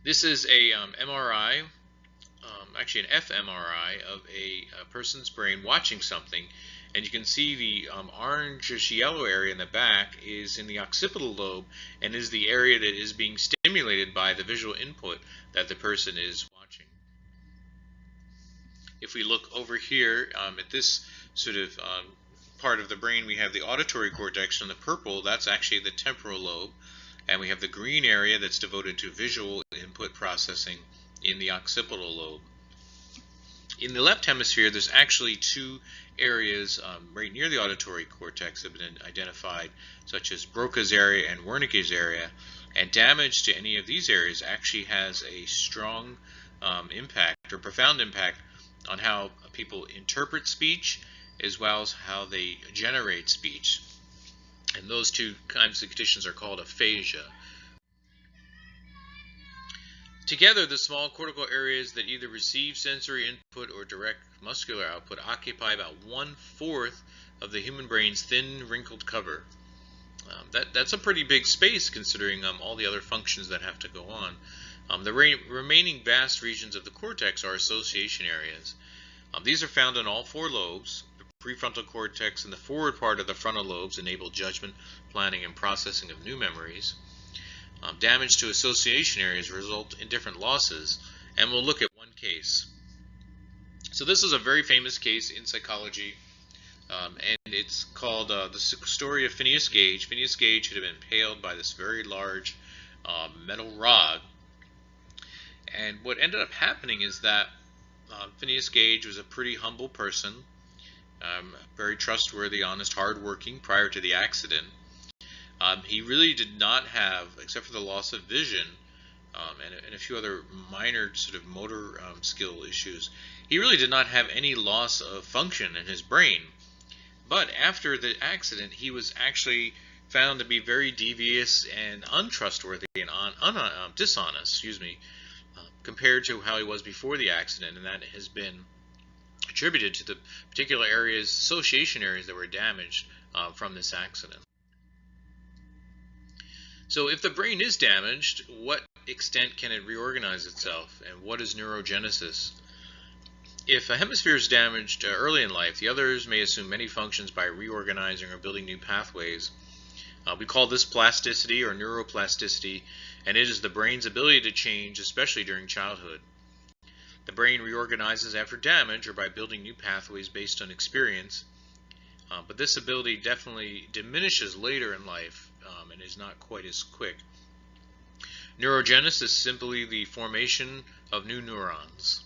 This is a MRI, actually an fMRI of a person's brain watching something, and you can see the orangish yellow area in the back is in the occipital lobe and is the area that is being stimulated by the visual input that the person is watching. If we look over here at this sort of part of the brain, we have the auditory cortex, and the purple, that's actually the temporal lobe, and we have the green area that's devoted to visual input processing in the occipital lobe. In the left hemisphere, there's actually two areas right near the auditory cortex that have been identified, such as Broca's area and Wernicke's area, and damage to any of these areas actually has a strong impact or profound impact on how people interpret speech as well as how they generate speech. And those two kinds of conditions are called aphasia. Together, the small cortical areas that either receive sensory input or direct muscular output occupy about 1/4 of the human brain's thin, wrinkled cover. That's a pretty big space considering all the other functions that have to go on. The remaining vast regions of the cortex are association areas. These are found in all four lobes. The prefrontal cortex and the forward part of the frontal lobes enable judgment, planning, and processing of new memories. Damage to association areas result in different losses, and we'll look at one case. So this is a very famous case in psychology, and it's called the story of Phineas Gage. Phineas Gage had been impaled by this very large metal rod, and what ended up happening is that Phineas Gage was a pretty humble person, very trustworthy, honest, hardworking prior to the accident. He really did not have, except for the loss of vision and a few other minor sort of motor skill issues, he really did not have any loss of function in his brain. But after the accident, he was actually found to be very devious and untrustworthy and dishonest, compared to how he was before the accident, and that has been attributed to the particular areas, association areas that were damaged from this accident. So if the brain is damaged, what extent can it reorganize itself, and what is neurogenesis? If a hemisphere is damaged early in life, the others may assume many functions by reorganizing or building new pathways. We call this plasticity or neuroplasticity, and it is the brain's ability to change, especially during childhood. The brain reorganizes after damage or by building new pathways based on experience, but this ability definitely diminishes later in life and is not quite as quick. Neurogenesis is simply the formation of new neurons.